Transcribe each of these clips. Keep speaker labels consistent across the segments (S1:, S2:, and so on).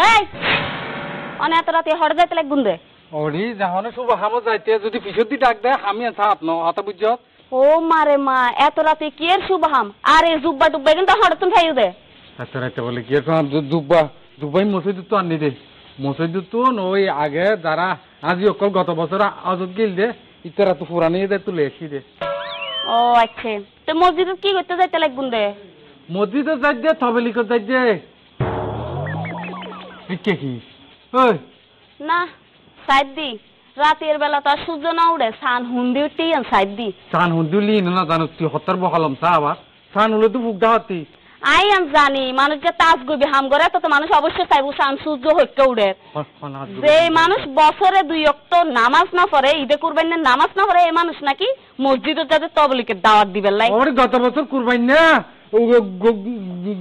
S1: এই অনে এত রাতে হড় যাইতে লাগবুন দে
S2: ওরি যখন শুভ হামো যাইতে যদি পিছর দি ডাক দেয় আমি আছা আপনো হতা বুঝছ
S1: ও মারে মা এত রাতে কি এর শুভাম আরে জুব্বা টুব্বা কিন্তু হড় তুন খাইও দে
S2: এত রাতে বলে কি দুব্বাই মসজিদ তো আনি দে মসজিদ তো ওই আগে যারা আজি অকল গত বছর আজত গিল দে ইতারা তো পুরানি দে তুলে এসি দে
S1: ও আচ্ছা তো মসজিদে কি করতে যাইতে লাগবুন দে
S2: মসজিদে যাই দে তবেলিকত যাই দে কে কি ওই
S1: না সাইড দি রাতের বেলা তো আর সূর্য না উড়ে সান হুন্দি উঠি সাইড দি
S2: সান হুন্দিলি না জানো তুই হত্যার বহালাম চা আবার সান হলে তো ফুক দাওয়াতি
S1: আই আম জানি মানুষ যে তাজ গবি হাম করে তো মানুষ অবশ্যই চাইবো সান সূর্য হইতে উড়ে যে মানুষ বছরে 2 ওয়াক্ত নামাজ না পড়ে ঈদে কুরবানির নামাজ না পড়ে এই মানুষ নাকি মসজিদে যাতে তবলিকের দাওয়াত দিবেন লাই
S2: ওরে গত বছর কুরবানি না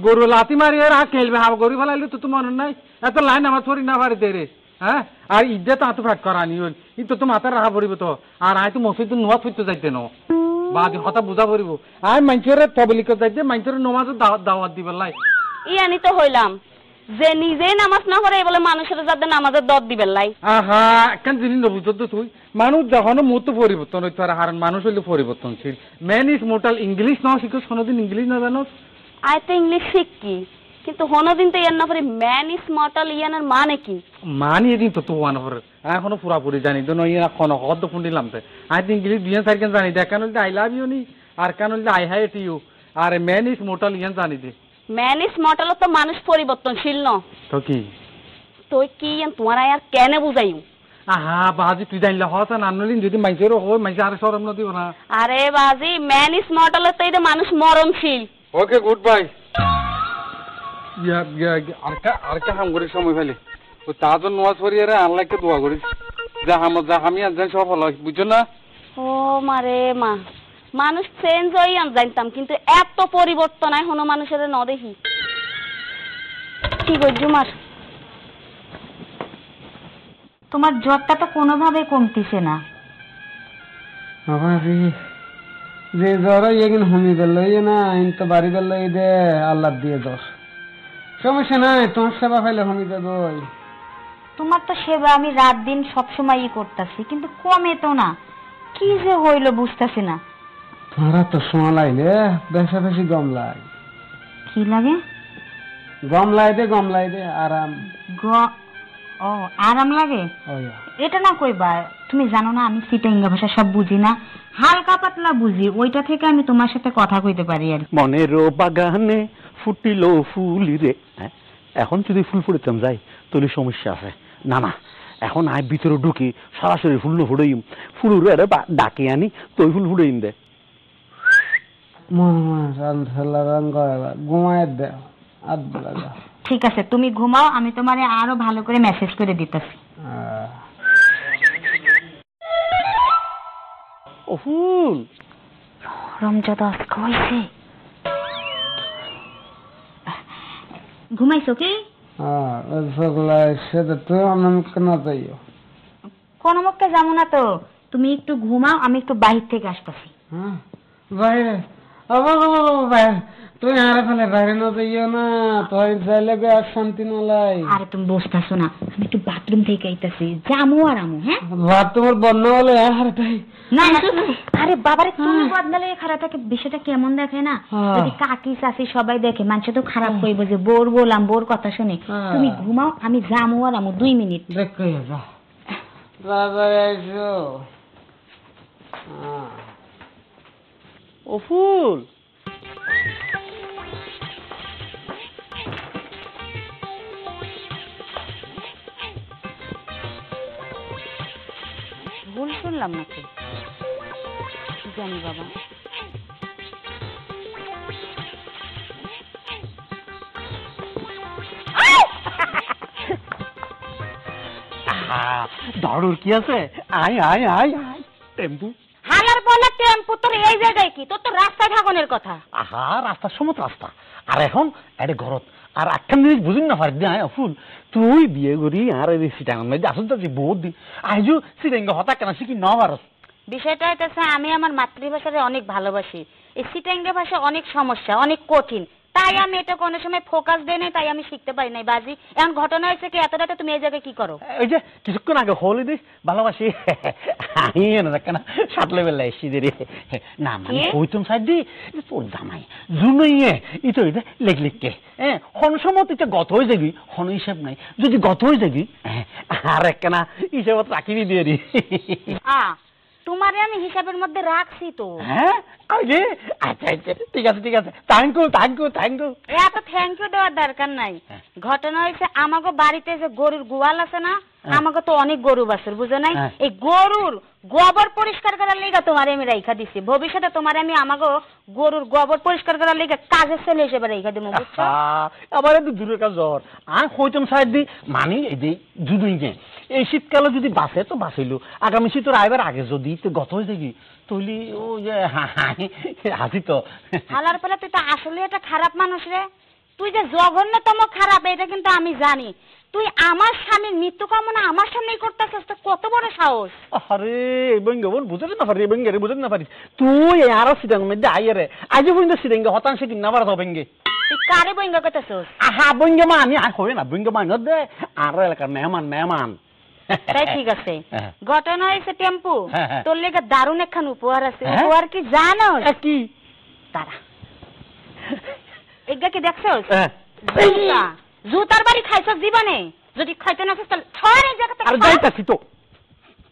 S2: গরু লাতি মারি আর খেলবে হাব গরু ফেলাইলে তো তোমার নাই এত লাইন আমার ছড়ি না পারে দে রে হ্যাঁ আর ঈদে তো হাতে ফ্যাট করা নি ই তো মাথায় রাখা পড়িব তো আর আই তো মসজিদ নোয়া ফুটতে যাইতে ন বাদ হতা বুঝা পড়িব আই মানুষের তবলিকত যাইতে মানুষের নমাজের দাওয়াত দিবে লাই
S1: ইয়ানি তো হইলাম যে নিজেই নামাজ না পড়ে বলে মানুষের যাতে নামাজের দর দিবেন লাই
S2: আহা একখান জিনিস নবুঝ তো তুই মানুষ যখন মুহূর্ত পরিবর্তন হইতে পারে হারান মানুষ হইলে পরিবর্তনশীল ম্যান ইজ মোটাল ইংলিশ না শিখোস কোনোদিন ইংলিশ না জানো
S1: আই তো ইংলিশ শিখি কিন্তু কোনোদিন তো ইয়ান না পরে ম্যান ইজ মর্টাল ইয়ানের মানে কি
S2: মানি এদিন তো তো ওয়ান পরে এখনো পুরাপুরি জানি তো নই এখন হদ ফুন্ডিলাম তে আই তো ইংলিশ দুই চার কেন জানি দে কেন আই লাভ ইউ নি আর কেন আই হেট ইউ আর ম্যান ইজ মোটাল ইয়ান জানি দে
S1: ম্যান ইজ মর্টাল তো মানুষ পরিবর্তনশীল ন
S2: তো কি
S1: তুই কি ইয়ান তোমার আর কেন বুঝাইও
S2: আহা বাজি তুই জানলে হতা না নলিন যদি মাইসেরও হয় মাইসে আর শরম না দিব না
S1: আরে বাজি ম্যান ইজ মর্টাল তো এই মানুষ মরণশীল
S2: ওকে গুড বাই আরেকটা হাম করি সময় ফেলে ও তাজন নোয়াজ পড়িয়ে আনলাইকে দোয়া করিস যা আমি আর যাই সফল হয় বুঝছো না
S1: ও মারে মা মানুষ চেঞ্জ হই আমি জানতাম কিন্তু এত পরিবর্তন হয় কোনো মানুষের ন দেখি কি করছো মার
S3: তোমার জ্বরটা তো কোনোভাবে কমতিছে না
S4: বাবারে যে জ্বর এগিন হুমি গেল না ইন তো বাড়ি গেল দে আল্লাহ দিয়ে জ্বর সমস্যা নাই তোমার সেবা পাইলে হুমি দেবই
S3: তোমার তো সেবা আমি রাত দিন সবসময়ই করতেছি কিন্তু কমে তো না কি যে হইলো বুঝতেছি না
S4: তোমারা তো সময় লাইলে বেশা বেশি গম লাগে
S3: কি লাগে
S4: গম লাই দে আরাম
S3: ও আরাম লাগে এটা না কইবা তুমি জানো না আমি সিটাঙ্গা ভাষা সব বুঝি না হালকা পাতলা বুঝি ওইটা থেকে আমি তোমার সাথে কথা কইতে পারি আর
S5: মনের বাগানে ফুটিল ফুল রে এখন যদি ফুল ফুটাতাম যাই তাহলে সমস্যা আছে না না এখন আয় ভিতরে ঢুকি সরাসরি ফুল ফুটাইম ফুল ডাকে আনি তো ফুল ফুটাইম দে
S4: ঘুমায় দে
S3: ঠিক আছে তুমি ঘুমাও আমি তোমারে আরো ভালো করে মেসেজ করে দিতেছি
S5: ও ফুল
S3: রমজাদা আজকে হয়েছে ঘুমাইছো কি কোন মুখে যাবো না তো তুমি একটু ঘুমাও আমি একটু বাহির থেকে আসতেছি
S4: বাইরে তুই আরে ফেলে বাইরে না যাইও না তুই চাইলে আর শান্তি নলাই
S3: আরে তুমি বসতেছো না আমি একটু বাথরুম থেকে আইতাছি জামু আর আমু হ্যাঁ
S4: তোমার বন্যা হলে আরে ভাই
S3: না আরে বাবারে তুমি বদনালে খারাপ থাকে বিষয়টা কেমন দেখে না যদি কাকি চাচি সবাই দেখে মানুষ তো খারাপ কইব যে বোর বললাম বোর কথা শুনে তুমি ঘুমাও আমি জামু আর আমু 2 মিনিট
S4: দেখ কই যা তাড়াতাড়ি আইসো
S5: ও ফুল
S3: ভুল শুনলাম নাকি জানি বাবা
S5: দাঁড়ুর কি আছে আয় আয় আয় আয় টেম্পু
S3: হালার বলা টেম্পু তোর এই জায়গায় কি তোর তো রাস্তা ঢাকনের কথা
S5: আহা রাস্তার সমত রাস্তা আর এখন এটা ঘরত আর একখান জিনিস বুঝিন না পারি আয় ফুল তুই বিয়ে করি আর এই সিটাঙ্গন মধ্যে আসল তো বহুত দিন আইজু সিটাঙ্গ হতা কেন শিখি ন পারস
S3: বিষয়টা হচ্ছে আমি আমার মাতৃভাষাকে অনেক ভালোবাসি এই সিটাঙ্গা ভাষা অনেক সমস্যা অনেক কঠিন তাই আমি এটা কোনো সময় ফোকাস দেই নাই, তাই আমি শিখতে পারি নাই বাজি। এখন ঘটনা হয়েছে কি, এত রাতে তুমি এই জায়গায় কি করো?
S5: ওই যে কিছুক্ষণ আগে হলি দিস ভালোবাসি আমি কেন 7 লেভেল এসছি রে। না মানে কইতুম সাইড দি তোর জামাই জুনুইয়ে ইতো ইতে লেখ লিখকে হন সময় তুই গত হয়ে যাবি, হন হিসাব নাই, যদি গত হয়ে যাবি আর একখানা হিসাব রাখিবি দিয়ে রি।
S3: তোমারে আমি হিসাবের মধ্যে রাখছি তো।
S5: হ্যাঁ আরে আচ্ছা আচ্ছা ঠিক আছে ঠিক আছে, thank you thank you thank you.
S3: এত থ্যাংক ইউ দেওয়ার দরকার নাই। ঘটনা হয়েছে আমাকে বাড়িতে যে গরুর গোয়াল আছে না, আমাকে তো অনেক গরু বাছুর বুঝো নাই, এই গরুর গোবর পরিষ্কার করার লেগে তোমার আমি রাইখা দিছি। ভবিষ্যতে তোমার আমি আমাকে গরুর গোবর পরিষ্কার করার লেগে কাজের ছেলে হিসেবে রাইখা দেবো, বুঝছো?
S5: আবার একটু দূরের কাজ জ্বর আর হইতাম সাইড দি মানে এই যে জুদুই গে এই শীতকালে যদি বাঁচে তো বাঁচিল, আগামী শীতের আইবার আগে যদি গত হয়ে যাবি তৈলি ও যে হাসি তো
S3: হালার ফলে তুই তো আসলে একটা খারাপ মানুষ রে। তুই যে জঘন্যতম খারাপ এটা কিন্তু আমি জানি। তুই আমার স্বামীর মৃত্যু কামনা আমার সামনেই করতেছিস, তো কত বড় সাহস!
S5: আরে বঙ্গ বোন বুঝতে না পারি, বঙ্গেরে বুঝতে না পারিস তুই আরো সিটার মধ্যে আইয়ারে আজ পর্যন্ত সিটেঙ্গে হতাংশে কিনা পারা তো বঙ্গে।
S3: তুই কারে বঙ্গ করতেছিস?
S5: আহা বঙ্গে মা আমি আর হই না বঙ্গ মান দে আর এলাকার মেহমান মেহমান।
S3: তাই ঠিক আছে। ঘটনা হয়েছে টেম্পু, তোর লেগে দারুণ একখান উপহার আছে। উপহার কি জানো?
S5: কি?
S3: তারা এগা কি দেখছস? জুতা। জুতার বাড়ি খাইছস জীবনে? যদি খাইতে না তাহলে ছয় এই জায়গাতে
S5: আর যাইতাছি তো।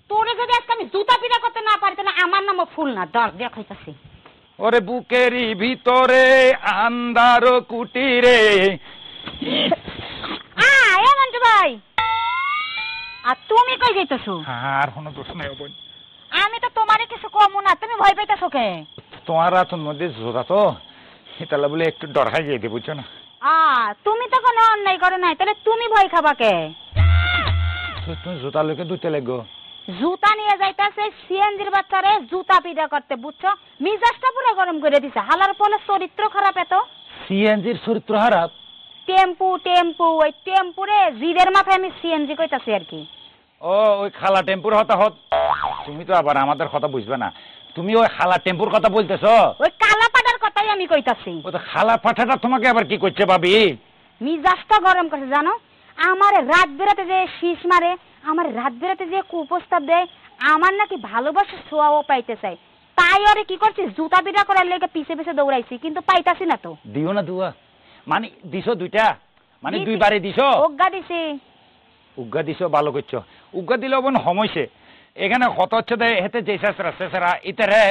S3: তোরে যদি আজকে আমি জুতা পিটা করতে না পারি তাহলে আমার নামও ফুল না, দর দেখাইতাছি।
S6: ওরে বুকেরই ভিতরে আন্ধার কুটিরে।
S3: এ মন্টু ভাই, আর তুমি কই যাইতেছো?
S6: আর কোনো দোষ নাই বোন,
S3: আমি তো তোমারে কিছু কমু না, তুমি ভয় পাইতেছো কে?
S6: তোমার হাতের মধ্যে জোড়া তো সেটালে বলে একটু ডরাই যাইতে, বুঝছো না?
S3: তুমি তো কোনো অন্যায় করো নাই, তাহলে তুমি ভয় খাবা কে?
S6: তুমি জুতা লোকে দুইতে লাগো।
S3: জুতা নিয়ে যাইতাছে সিএনজির বাচ্চারে জুতা পিটা করতে, বুঝছো? মিজাজটা পুরো গরম করে দিছে। হালার ফলে চরিত্র খারাপ এত।
S6: সিএনজির চরিত্র খারাপ?
S3: টেম্পু টেম্পু ওই টেম্পুরে জিদের মাথায় আমি সিএনজি কইতাছি আর কি।
S6: ও ওই খালা টেম্পুর কথা হত। তুমি তো আবার আমাদের কথা বুঝবে না, তুমি ওই খালা টেম্পুর কথা বলতেছো?
S3: ওই কালা পাটার কথাই আমি কইতাছি।
S6: ও তো খালা পাঠাটা তোমাকে আবার কি করছে ভাবি?
S3: মিজাজটা গরম করছে জানো। আমার রাত বেরাতে যে শীষ মারে, আমার রাত বেরাতে যে কুপ্রস্তাব দেয়, আমার নাকি ভালোবাসার ছোঁয়াও পাইতে চাই, তাই ওরে কি করছিস জুতা পিটা করার লেগে পিছে পিছে দৌড়াইছি, কিন্তু পাইতাছি না তো।
S6: দিও না দুয়া, মানে দিছো দুইটা, মানে দুইবারে দিছো?
S3: অজ্ঞা দিছি।
S6: উজ্ঞা দিছো, ভালো করছো। উজ্ঞা দিলে বোন সমস্যে এখানে কত হচ্ছে হেতে যে শেষরা ইতারে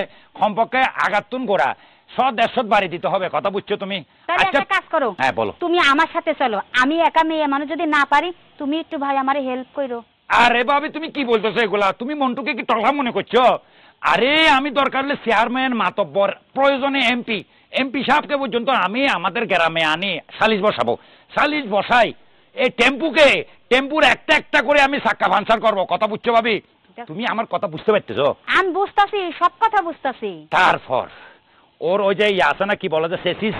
S6: সম্পর্কে আগাতুন গোড়া 100-150 বাড়ি দিতে হবে, কথা বুঝছো তুমি?
S3: তাহলে একটা কাজ করো,
S6: হ্যাঁ বলো।
S3: তুমি আমার সাথে চলো, আমি একা মেয়ে মানুষ যদি না পারি, তুমি একটু ভাই আমারে হেল্প করো।
S6: আরে ভাবি তুমি কি বলতেছো এগুলা? তুমি মন্টুকে কি টলহা মনে করছো? আরে আমি দরকার হলে চেয়ারম্যান মাতব্বর প্রয়োজনে এমপি সাহেবকে পর্যন্ত আমি আমাদের গ্রামে আনি সালিশ বসাবো, সালিশ বসাই এই টেম্পুর একটা একটা করে আমি সাক্কা ভান্সার করবো, কথা বুঝছো ভাবি? তুমি আমার কথা বুঝতে পারতেছো?
S3: আমি বুঝতাছি, সব কথা বুঝতাছি।
S6: তারপর ওর ওই যে আছে না কি বলে যে সেসিস,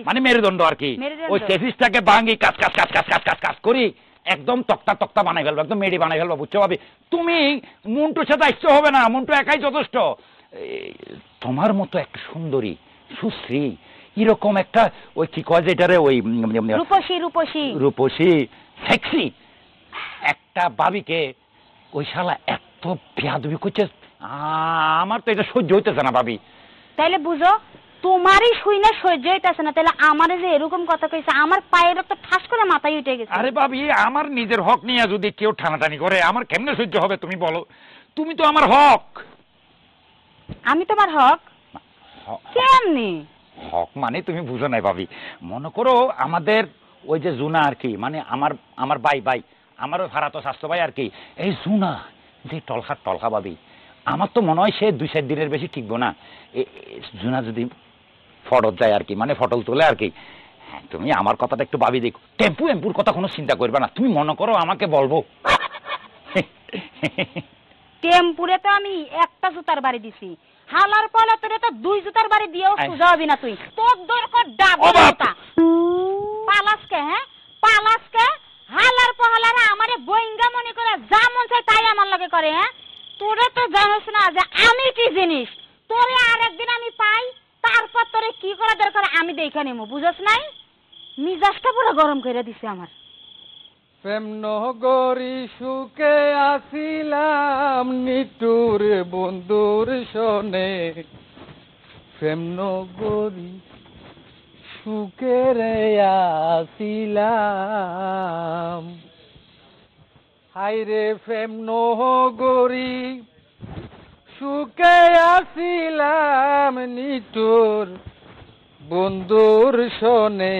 S6: মানে মেরুদণ্ড আর কি, ওই সেসিসটাকে ভাঙি কাজ কাজ কাজ কাজ কাজ কাজ কাজ করি একদম তক্তা বানাই ফেলবো, একদম মেডি বানাই ফেলবো, বুঝছো ভাবি? তুমি মন্টুর সাথে আসতে হবে না, মন্টু একাই যথেষ্ট। তোমার মতো একটা সুন্দরী সুশ্রী এরকম একটা ওই কি কয় যে এটারে ওই রূপসী সেক্সি একটা ভাবিকে ওই শালা এত বেয়াদবি করছে, আমার তো এটা সহ্য হইতেছে না ভাবি।
S3: তাইলে বুঝো তোমারই শুই না সহ্য হইতেছে না, তাহলে আমারে যে এরকম কথা কইছে আমার পায়ের রক্ত ঠাস করে মাথায় উঠে গেছে।
S6: আরে ভাবি আমার নিজের হক নিয়ে যদি কেউ টানাটানি করে আমার কেমনে সহ্য হবে তুমি বলো? তুমি তো আমার হক।
S3: আমি তোমার হক কেমনি?
S6: হক মানে তুমি বুঝো নাই ভাবি, মনে করো আমাদের ওই যে জুনা আর কি, মানে আমার ভাই আমার ওই ভাড়াতো স্বাস্থ্য ভাই আর কি, এই জুনা যে টলখা ভাবি, আমার তো মনে হয় সে 2-4 দিনের বেশি টিকবো না। জুনা যদি ফটল যায় আর কি, মানে ফটল তোলে আর কি, হ্যাঁ তুমি আমার কথাটা একটু ভাবি দেখো। টেম্পুর কথা কোনো চিন্তা করবে না, তুমি মনে করো আমাকে বলবো।
S3: টেম্পুরে তো আমি একটা জুতার বাড়ি দিছি, হালার পালা তোরে তো 2 জুতার বাড়ি দিয়েও সুজা হবি না তুই, তোর দরকার ডাবল জুতা। পালাসকে পালাসকে হালার পাহালারা আমারে বইঙ্গা মনে করে যা মন চায় তাই আমার লগে করে। তোরে তো জানোস না যে আমি কি জিনিস, তোরে আরেকদিন আমি পাই তারপর তোরে কি করা দরকার আমি দেখে নেবো, বুঝছ নাই? মিজাজটা পুরো গরম করে দিছে আমার।
S2: প্রেম নগরী সুখে আসিলাম নিটুর বন্ধুর শোনে, প্রেম নগরী সুখে রে আসিলাম, হাইরে প্রেম নগরী সুখে আসিলাম নিটুর বন্ধুর শোনে,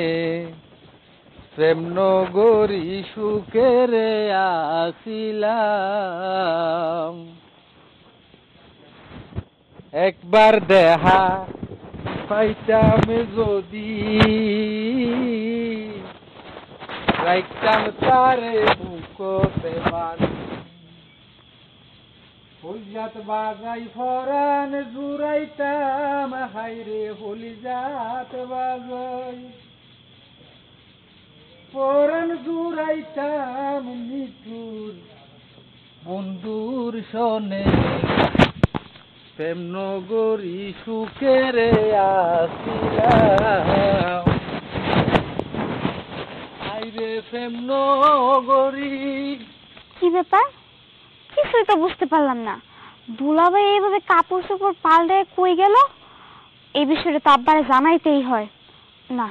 S2: প্রেম নগরী সুখে রে আসিলাম। একবার দেখা পাইতাম যদি রাইতাম তারে বুকতে বাঁধি, হলিজাত বাজাই ফরান জুড়াইতাম, হাইরে হলিজাত বাজাই ফরান জুড়াইতাম নিঠুর বন্ধুর শোনে, প্রেম নগরী সুখে রে আসিলাম, হাইরে প্রেম নগরী।
S3: কি ব্যাপার? কিছুই তো বুঝতে পারলাম না। দুলাভাই এইভাবে কাপড় চোপড় পাল্টে কই গেল? এই বিষয়টা তো আব্বারে জানাইতেই হয়। না,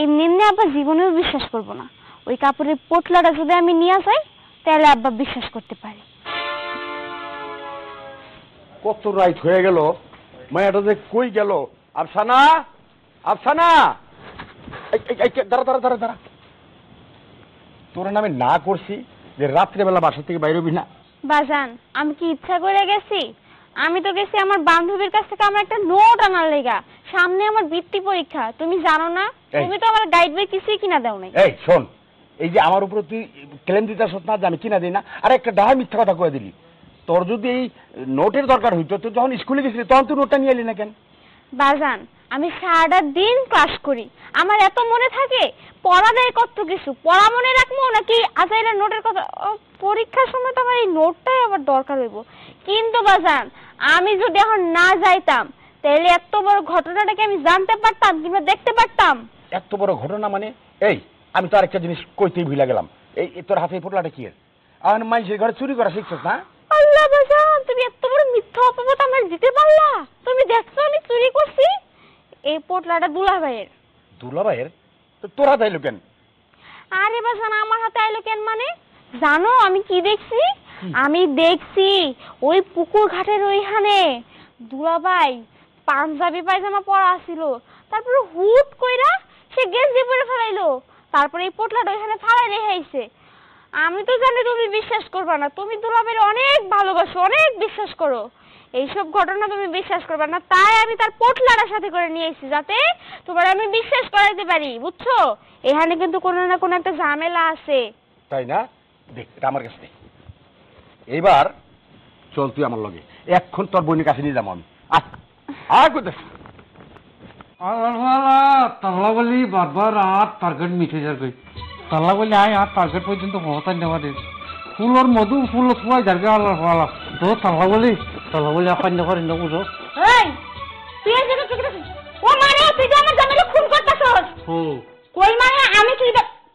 S3: এমনি এমনি আব্বা জীবনেও বিশ্বাস করব না। ওই কাপড়ের পোটলাটা যদি আমি নিয়ে যাই তাহলে আব্বা বিশ্বাস করতে পারে।
S5: কত রাইট হয়ে গেল, মায়াটা যে কই গেল? আফসানা, আফসানা, দাঁড়া দাঁড়া দাঁড়া দাঁড়া, তোর নামে না করছি যে রাত্রেবেলা বাসা থেকে বাইরে হবি না।
S3: বাজান, আমি কি ইচ্ছা করে গেছি? আমি তো গেছি আমার বান্ধবীর কাছ থেকে আমার একটা নোট আনার লেগা। সামনে আমার বৃত্তি পরীক্ষা, তুমি জানো না? তুমি তো আমার গাইড বই কিছুই কিনা দাও নাই।
S5: এই শোন, এই যে আমার উপরে তুই ক্লেম দিতেছ না যে আমি কিনা দিই না, আর একটা ডাহা মিথ্যা কথা কয়ে দিলি। তোর যদি এই নোটের দরকার হইতো, তুই যখন স্কুলে গেছিলি তখন তুই নোটটা নিয়ে এলি না কেন?
S3: বাজান, আমি সারাটা দিন ক্লাস করি, আমার এত মনে থাকে। পড়া দেয় কত কিছু, পড়া মনে রাখবো নাকি আজাইরা নোটের কথা? পরীক্ষার সময় তো আমার এই নোটটাই আবার দরকার হইব। কিন্তু বাজান, আমি যদি এখন না যাইতাম তাহলে এত বড় ঘটনাটাকে আমি জানতে পারতাম কিংবা দেখতে পারতাম।
S5: এত বড় ঘটনা মানে? এই আমি তো আরেকটা জিনিস কইতেই ভুলে গেলাম। এই তোর হাতে পোটলাটা কি? আর মানুষের ঘরে চুরি করা শিখছিস না?
S3: আল্লাহ বাজান, তুমি এত বড় মিথ্যা অপবাদ আমার দিতে পারলা? তুমি দেখছো আমি চুরি করছি? এই পোটলাটা দুলাভাইয়ের।
S5: দুলাভাইয়ের? তো তোর হাতে আইলো কেন?
S3: আরে বাজান, আমার হাতে আইলো কেন মানে জানো আমি কি দেখছি? আমি দেখছি ওই পুকুর ঘাটের ওইখানে দুলাভাই পাঞ্জাবি পায়জামা পরা ছিল, তারপরে হুট কইরা সে গেঞ্জি পরে ফেলাইলো, তারপরে এই পোটলাটা ওইখানে ফালাই রেখে আইছে। আমি তো জানি তুমি বিশ্বাস করবে না, তুমি দুলাভাইয়ের অনেক ভালোবাসো, অনেক বিশ্বাস করো। এইসব ঘটনা তুমি বিশ্বাস করবে না, তাই আমি তার পোটলাটার সাথে করে নিয়ে এসেছি যাতে তোমার আমি বিশ্বাস করাইতে পারি, বুঝছো? এখানে কিন্তু কোনো না কোনো একটা ঝামেলা আছে।
S5: তাই না? দেখ, এটা আমার কাছে নেই। এইবার চল তুই আমার লগে, এখন তোর বোনের কাছে নিয়ে যাবো আমি। আর কোথায়?
S2: তাল্লা বলি বারবার আর টার্গেট মিঠে যাবে, তাল্লা বলি আয় আর টার্গেট পর্যন্ত পৌঁছাই নেওয়া দে, ফুলর মধু ফুল ফুয়াই যাবে আল্লাহ ভালা তো তাল্লা বলি অখান্য করে নেবো।
S3: এই তুই এই জায়গা থেকে ও মানে তুই যে আমার জামাইকে খুন করতেছস? কই মানে আমি তুই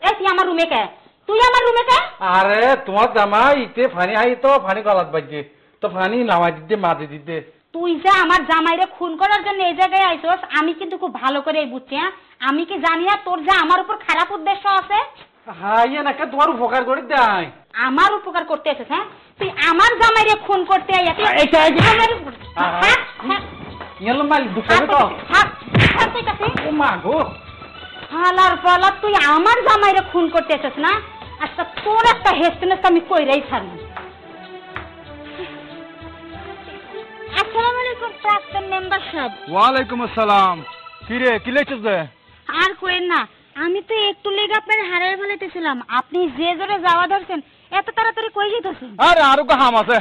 S3: এই তুই আমার রুমে কে? তুই আমার রুমে কে?
S2: আরে তোমার জামাই ইতে ফানি আই তো ফানি গলাত বাজছে তো ফানি নামাই দিতে মাঝে দিতে।
S3: তুই যে আমার জামাইরে খুন করার জন্য এই জায়গায় আইছস আমি কিন্তু খুব ভালো করেই বুঝছি। হ্যাঁ, আমি কি জানি না তোর যে আমার উপর খারাপ উদ্দেশ্য আছে?
S2: হ্যাঁ ইয়ে নাকি তোমার উপকার করে দেয়।
S3: আমার উপকার করতে এসেছ? হ্যাঁ, তুই আমার জামাইরে খুন করতে আইয়া তুই
S2: ইয়েলো মাল দুপুরে তো ও মা গো
S3: হালার পালা, তুই আমার জামাইরে খুন করতে এসেছ না? আচ্ছা তোর একটা হেস্টেনেস আমি কইরাই ছাড়ব। আসসালামু আলাইকুম প্রাক্তন মেম্বার সাহেব।
S2: ওয়ালাইকুম আসসালাম। কি রে কি লেখছিস রে?
S3: আর কইেন না, আমি তো একটু লেগে আপনার হারাই ফেলাইতেছিলাম। আপনি যে জোরে যাওয়া ধরছেন এত তাড়াতাড়ি কই যেতেছেন?
S2: আরে আরো হাম আছে।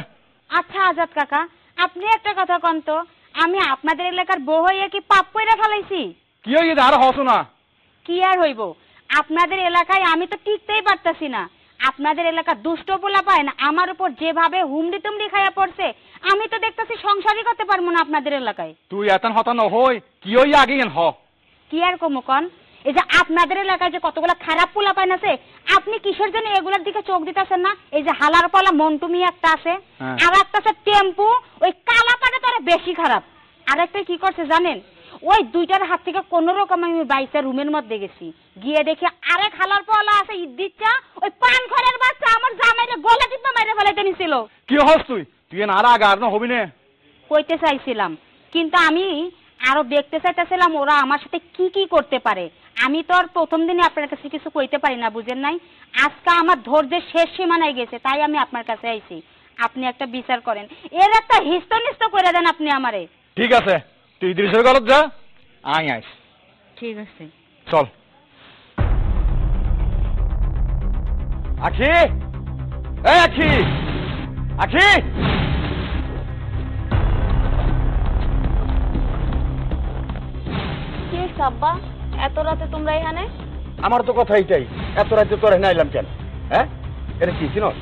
S3: আচ্ছা আজাদ কাকা, আপনি একটা কথা কন তো, আমি আপনাদের এলাকার বউ হইয়া কি পাপ কইরা ফেলাইছি?
S2: কি হইছে আর হসো না?
S3: কি আর হইব, আপনাদের এলাকায় আমি তো টিকতেই পারতাছি না। আপনাদের এলাকা দুষ্ট পোলা পায় না আমার উপর যেভাবে হুমড়ি তুমড়ি খাইয়া পড়ছে, আমি তো দেখতেছি সংসারই করতে পারবো না আপনাদের এলাকায়।
S2: তুই এতন হতা নহই কি ওই আগে হ
S3: কি আর কমকন, এই যে আপনাদের এলাকায় যে কতগুলা খারাপ পোলা পায় না আছে, আপনি কিসের জন্য এগুলোর দিকে চোখ দিতেছেন না? এই যে হালার পালা মন্টু মিয়া একটা আছে,
S2: হ্যাঁ।
S3: আর একটা আছে টেম্পু, ওই কালা পাটা তো আরো বেশি খারাপ। আর একটা কি করছে জানেন, ওই দুইটার হাত থেকে কোন রকম আমি বাইসা রুমের মধ্যে গেছি, গিয়ে দেখি আরেক হালার পালা আছে ইদ্দিচ্ছা, ওই পান খড়ের বাচ্চা আমার জামাইরে গলা টিপে মেরে ফেলাইতে নিছিল।
S2: কি হস তুই আর আগে আর হবি না
S3: কইতে চাইছিলাম, কিন্তু আমি আরো দেখতে চাইতেছিলাম ওরা আমার সাথে কি কি করতে পারে। আমি তো আর প্রথম দিনে আপনার কাছে কিছু কইতে পারি না, বুঝেন নাই? আজকে আমার ধৈর্যের শেষ সীমানায় গেছে, তাই আমি আপনার কাছে আইছি। আপনি একটা বিচার করেন, এর একটা হিস্ত করে দেন আপনি আমারে।
S2: ঠিক আছে, তুই ইদ্রিসের গলত যা, আই আইস।
S3: ঠিক আছে,
S2: চল। আখি, এই আখি, আখি।
S1: কি সাব্বা, এত রাতে তোমরা এখানে?
S5: আমার তো কথা এইটাই, এত রাতে তোর এখানে আইলাম কেন? হ্যাঁ, এটা কি চিনস?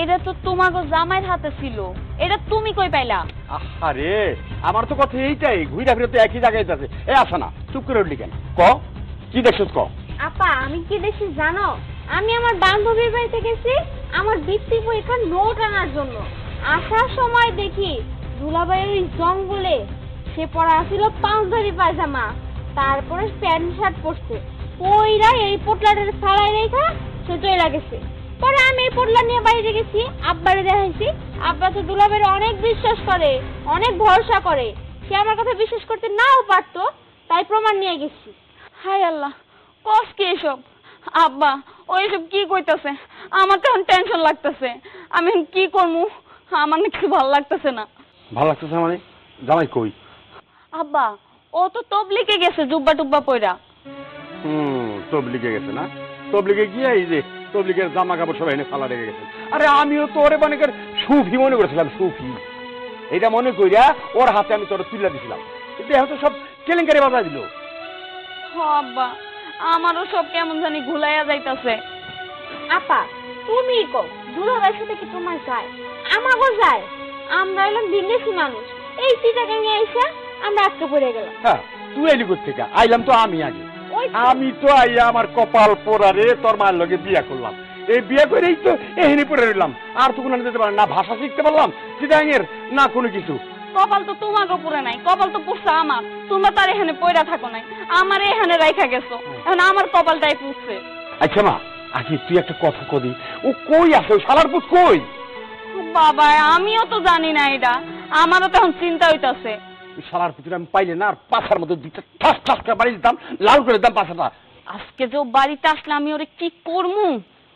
S1: এটা তো তোমাকে জামাইয়ের হাতে ছিল, এটা তুমি কই পাইলা?
S5: আরে আমার তো কথা এইটাই, ঘুরে ফিরে তো একই জায়গায় আছে। এ আসা না, চুপ করে উঠলি কেন? ক, কি দেখছিস ক?
S7: আপা আমি কি দেখছি জানো, আমি আমার বান্ধবীর বাড়িতে গেছি আমার বৃত্তি পরীক্ষার নোট আনার জন্য। আসার সময় দেখি দুলাভাইয়ের ওই জঙ্গলে সে পরা ছিল পাঁচধারি পায়জামা, তারপরে প্যান্ট শার্ট পরছে, ওইরা এই পোটলাটার ছাড়াই রেখা সে চলে গেছে। পরে আমি এই পোটলা নিয়ে বাইরে গেছি, আব্বারে দেখাইছি। আব্বা তো দুলাভাইয়ের অনেক বিশ্বাস করে, অনেক ভরসা করে, সে আমার কথা বিশ্বাস করতে নাও পারতো, তাই প্রমাণ নিয়ে গেছি।
S1: হায় আল্লাহ, কস কি এসব? আব্বা ওই সব কি কইতাছে? আমার তো এখন টেনশন লাগতেছে, আমি এখন কি করবো? আমার না কিছু ভালো লাগতেছে না।
S5: ভালো লাগতেছে মানে? জামাই কই?
S1: আব্বা ও তো তবলিকে গেছে জুব্বা টুব্বা পইরা।
S5: তবলিগে গেছে না? তবলিগে গিয়ে এই যে তবলিগের জামা কাপড় সবাই এনে ফালা রেখে গেছে। আরে আমিও তো ওরে মনে কর সুফি মনে করেছিলাম, সুফি। এটা মনে কইরা ওর হাতে আমি তোর তুলে দিছিলাম, কিন্তু এখন তো সব কেলেঙ্কারি বাজায় দিল।
S1: হ আব্বা, আমারও সব কেমন জানি ঘুলাইয়া যাইতাছে।
S7: আপা তুমি কও, দুলাভাইয়ের সাথে কি তোমার যায়? আমাগো যায়। আমরা এলাম বিদেশি মানুষ, এই চিটাকে নিয়ে এসে আমরা আটকে পড়ে গেলাম।
S5: হ্যাঁ, তুই এলি কোথেকে? আইলাম তো আমি আগে।
S7: ওই
S5: আমি তো আইয়া আমার কপাল পোড়ারে তোর মায়ের লগে বিয়া করলাম। এই বিয়া করেই তো এখানে পড়ে রইলাম। আর তো কোনো যেতে পারলাম না, ভাষা শিখতে পারলাম চিটাঙের না কোনো কিছু।
S1: কপাল তো তোমাকে পুরে নাই, কপাল তো পুষছে আমার। তোমরা তার এখানে পয়রা থাকো নাই, আমার এখানে রাইখা গেছো, এখন আমার কপালটাই পুষছে।
S5: আচ্ছা মা, আজকে তুই একটা কথা কদি, ও কই আছে? ওই শালার পুত কই?
S1: বাবা আমিও তো জানি না এটা, আমারও তো এখন চিন্তা হইতাছে।
S5: ওই শালার পুতুরে আমি পাইলে না আর পাছার মধ্যে দুইটা ঠাস ঠাস করে বাড়ি দিতাম, লাল করে দিতাম পাছাটা।
S1: আজকে যে ও বাড়িতে আসলে আমি ওরে কি করমু?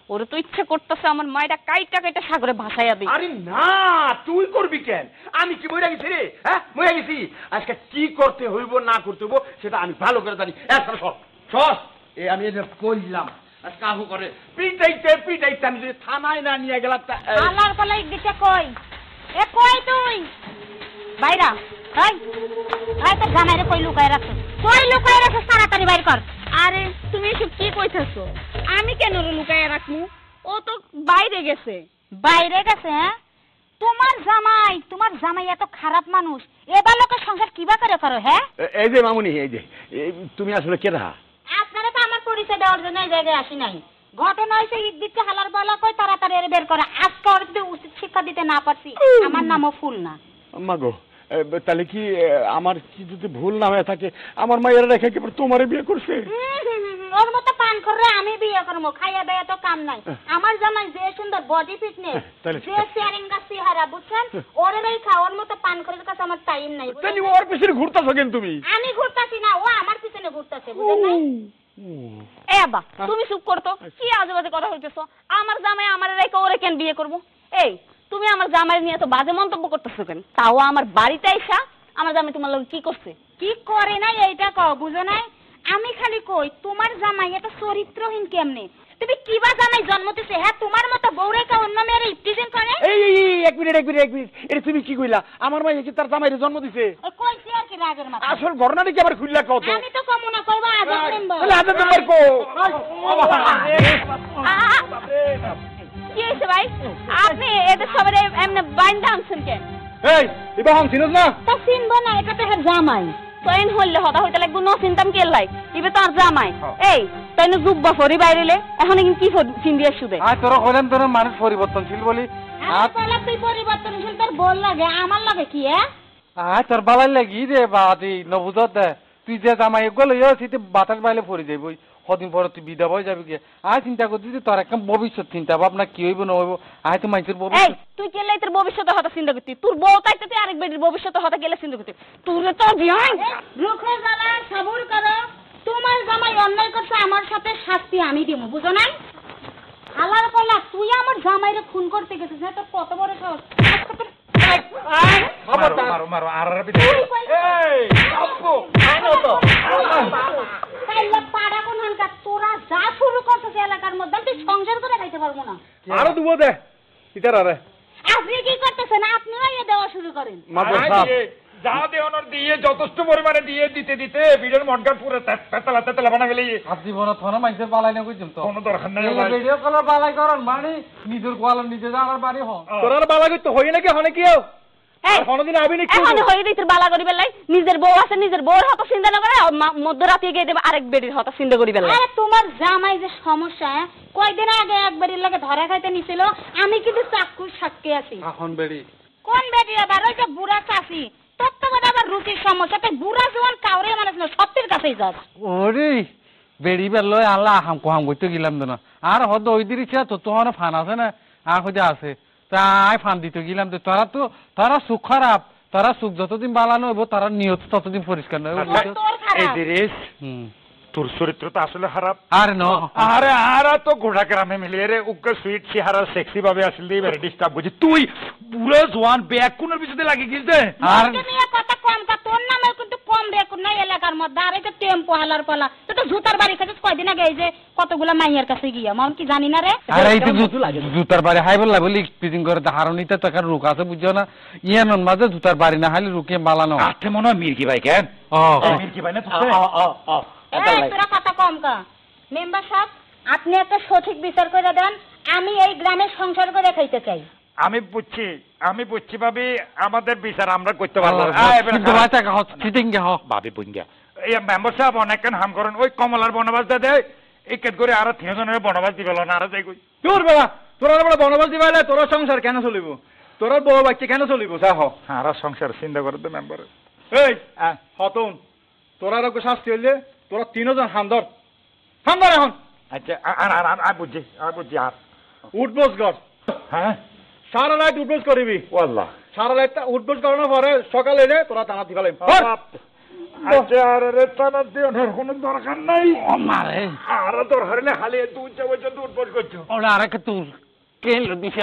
S1: ওরে তো ইচ্ছা করতেছে আমার মায়েরা কাইটা কাইটা সাগরে ভাসাইয়া দিই।
S8: আরে না, তুই করবি কেন? আমি কি মরে গেছি রে? হ্যাঁ, মরে গেছি। আজকে কি করতে হইব না করতে হইব সেটা আমি ভালো করে জানি। সর এ আমি এটা করলাম, কাহু করে পিটাইতে আমি যদি থানায় না নিয়ে গেলাম।
S3: আল্লাহর পালাই দিতে কই? এ কই তুই? বাইরা, এই এই তো জামাইরে কই লুকায় রাখছ? কই লুকায় রাখছ? তাড়াতাড়ি বাইর কর।
S1: আরে তুমি এসব কি কইতাছো? আমি কেন ওরে লুকাইয়া রাখমু? ও তো বাইরে গেছে।
S3: বাইরে গেছে? হ্যাঁ, তোমার জামাই এত খারাপ মানুষ, এবার লোকের সংসার কিবা করে করো? হ্যাঁ,
S5: এই যে মামুনি, এই যে তুমি আসলে কেডা?
S3: আপনারা তো আমার পরিচয় দেওয়ার জন্য এই জায়গায় আসি নাই। ঘটনা হয়েছে ঈদ দিতে হালার বলা কই তাড়াতাড়ি এর বের করে। আজকে ওর যদি উচিত শিক্ষা দিতে না পারছি, আমার নামও ফুল না।
S5: মাগো, তাহলে কি আমার কি যদি ভুল না হয়ে থাকে, আমার মায়ের রেখে কি তোমারে বিয়ে করছে?
S3: ওর মতো পান করে আমি বিয়ে করবো, খাইয়া দেয়া তো কাম নাই। আমার জামাই যে সুন্দর বডি ফিটনেস, যে চেয়ারিঙ্গা চেহারা, বুঝছেন? ওরে রেখা ওর মতো পান করার কাছে আমার টাইম নাই।
S5: তাহলে ওর পিছনে ঘুরতাছো কেন তুমি?
S3: আমি ঘুরতাছি না, ও আমার পিছনে ঘুরতাছে, বুঝেন নাই?
S1: এ আব্বা তুমি চুপ করতো, কি আজে বাজে কথা হইতেছো? আমার জামাই আমার রেখে ওরে কেন বিয়ে করবো? এই তুমি আমার জামাই নিয়ে তো বাজে মন্তব্য করতেছো কেন? তাও আমার বাড়িতে আইসা আমার জামাই তোমার লগে কি করছে?
S3: কি করে নাই এইটা কও, বুঝো নাই? আমি খালি কই তোমার জামাই এত চরিত্রহীন কেমনে? তুমি কিবা জামাই জন্ম দিছে হ্যাঁ তোমার মতো বউরে কা অন্য মেয়ের ইফটিজিং করে
S8: এই এক মিনিট এটা তুমি কি কইলা আমার মাই কি তার জামাইরে জন্ম দিছে
S3: ওই কইছি আর কি রাগের মাথা
S8: আসল ঘটনাটা কি আবার খুললা কত
S3: আমি তো কম না কইবা আজাদ মেম্বার
S8: তাহলে আদর নাম্বার কো
S1: কি হয়েছে ভাই আপনি এদের সবাই এমনি বাইন্দা আনছেন কেন
S2: এই এবার হাম চিনস না
S3: তা চিনবো না এটা তো হ্যাঁ জামাই
S1: তইন হইলে হতা হইতে লাগবো ন চিন্তাম কে লাই ইবে তো আর জামাই এই তইন জুব্বা ফরি বাইরেলে এখন কি চিন্দিয়া শুধে
S2: আর তোরা কইলাম তোর মানুষ পরিবর্তনশীল বলি
S3: আর তাহলে তুই পরিবর্তনশীল তোর বল লাগে আমার লাগে কি হ্যাঁ
S2: আর তোর বালাই লাগি রে বাদি নবুজত দে তুই যে জামাই গেল ইয়ে সিতে বাতাস বাইলে পড়ে যাইব কদিন পরে তুই বিদা হয়ে যাবি কি আর চিন্তা করছিস তোর একদম ভবিষ্যৎ চিন্তা ভাবনা কি হইব না হইব আর তো মানুষের
S1: এই
S2: ভবিষ্যৎ
S1: তুই কেলে তোর ভবিষ্যতে হতা চিন্তা করতি তোর বউ তাইতে তুই আরেক বেটির ভবিষ্যতে হতা গেলে চিন্তা করতি তোর তো জিয়ান
S3: রুখে জ্বালা সবুর করো তোমার জামাই অন্যায় করছে আমার সাথে শাস্তি আমি দিব বুঝো নাই হালার পালা তুই আমার জামাইরে খুন করতে গেছিস না তোর কত বড় সাহস
S8: মারো আর এই আপু আনো তো
S3: তাইলে পাড়া কোন হানকা তোরা যা শুরু করছিস এলাকার মধ্যে তুই সংসার করে খাইতে পারবো না
S2: আরো দুবো দে ইতার আরে
S3: আপনি কি করতেছেন আপনিও এ দেওয়া শুরু করেন
S8: যা দেওয়ানোর দিয়ে যথেষ্ট পরিমাণে দিয়ে দিতে ভিডিওর মনকার পুরো তেতলা বানা গেলে
S2: আর জীবনে থনা মানুষের বালাই না কইছিম তো
S8: কোনো দরকার নাই
S2: ভিডিও কলার বালাই করন মানে নিজের কোয়াল নিজে যাওয়ার বাড়ি হন
S8: তোরার বালা কইতে হই নাকি হনে কিও
S1: এই
S8: কোনদিন আবি নাকি
S1: এখন হই রে তোর বালা করি বেলাই নিজের বউ আছে নিজের বউর হতা চিন্তা না করে মধ্যরাতে গিয়ে দেব আরেক বেটির হতা চিন্তা করি বেলাই
S3: আরে তোমার জামাই যে সমস্যা কয়দিন আগে একবারের লাগে ধরা খাইতে নিছিল আমি কিন্তু চাক্ষুর সাক্ষী আছি
S2: এখন বেড়ি
S3: কোন বেটি আবার ওই যে বুড়া চাষি তোর তো বোধ আবার রুচির সমস্যা তাই বুড়া জোয়ান কাউরে মানুষ না সত্যের কাছেই যাস
S2: ওরে বেড়ি বেলয় আল্লাহ হাম কোহাম কইতে গেলাম তো না আর হদ ওই দিরিছা তো তোমার ফান আছে না আর হইতে আছে তাই ফান দিতে গেলাম তো তোরা সুখ খারাপ তোরা সুখ যতদিন বালানো হইব তারা নিয়ত ততদিন পরিষ্কার নয়
S3: তোর
S8: এই
S3: খারাপ
S8: দিরিস
S2: হুম
S8: তোর চরিত্র তো আসলে খারাপ
S2: আর ন
S8: আরে আরা তো গোড়া গ্রামে মিলিয়ে রে উগ্র সুইট চেহারা সেক্সি ভাবে আসলে দিয়ে বেরে ডিস্টার্ব বুঝি তুই পুরো জোয়ান ব্যাগ কোনের পিছনে লাগি গিলতে
S2: আর
S3: তোকে নিয়ে কথা কম কা তোর নামে কিন্তু কম রেকর্ড নাই এলাকার মধ্যে আর এটা টেম্পো হালার পালা তুই তো জুতার বাড়ি খাচ্ছিস কয়দিন আগে এই যে কতগুলা মাইয়ার কাছে গিয়া মন কি জানি না রে
S2: আর এই তো জুতার বাড়ি হাই বললা বলি পিজিং করে হারনিতে তো একটা রুক আছে বুঝছো না ইয়ানোর মাঝে জুতার বাড়ি না হাইলে রুকিয়ে বালানো
S8: আতে মনে হয় মির্কি ভাই কেন
S2: ও
S8: মির্কি ভাই না তো
S3: এই তোরা কথা কম কা মেম্বার সাহেব আপনি একটা সঠিক বিচার করে দেন আমি এই গ্রামে সংসার করে খাইতে চাই
S8: আমি বুঝছি ভাবি আমাদের বিচার আমরা করতে পারবো
S2: কিন্তু বাচ্চা হ সিটিং গে হ
S8: ভাবি বুঝিয়া এই মেম্বার সাহেব অনেক হাম করেন ওই কমলার বনবাস দেয় একেত করে আর 3 জনের বনবাস দিবেল না আর যাই কই
S2: তোর বেলা তোরা বড় বনবাস দিবাইলে তোর সংসার কেন চলিব তোর বউ বাচ্চা কেন চলিব যা হ
S8: আর সংসার চিন্তা করে তো মেম্বার
S2: এই হতন তোরা রকম শাস্তি হইলে তোরা 3 জন হামদর এখন
S8: আচ্ছা আর বুঝছি আর
S2: উঠবোস কর
S8: হ্যাঁ
S2: সারা রাত উঠবোস করিবি
S8: ওয়াল্লাহ
S2: সারা রাত উঠবোস করানোর পরে সকালে এলে তোরা টানা দিবালে
S8: আচ্ছা আর রে টানা দেওয়ার কোনো দরকার নাই
S2: মারে
S8: আর দরকার নেই খালি দুধ চাবো দুধ বস করছো
S2: ওরা আরেক তোর কেন দিছে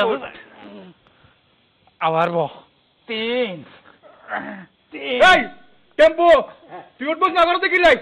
S2: আবার বহ
S8: 3
S2: এই টেম্পো তুই উঠবোস না করতে কি লাই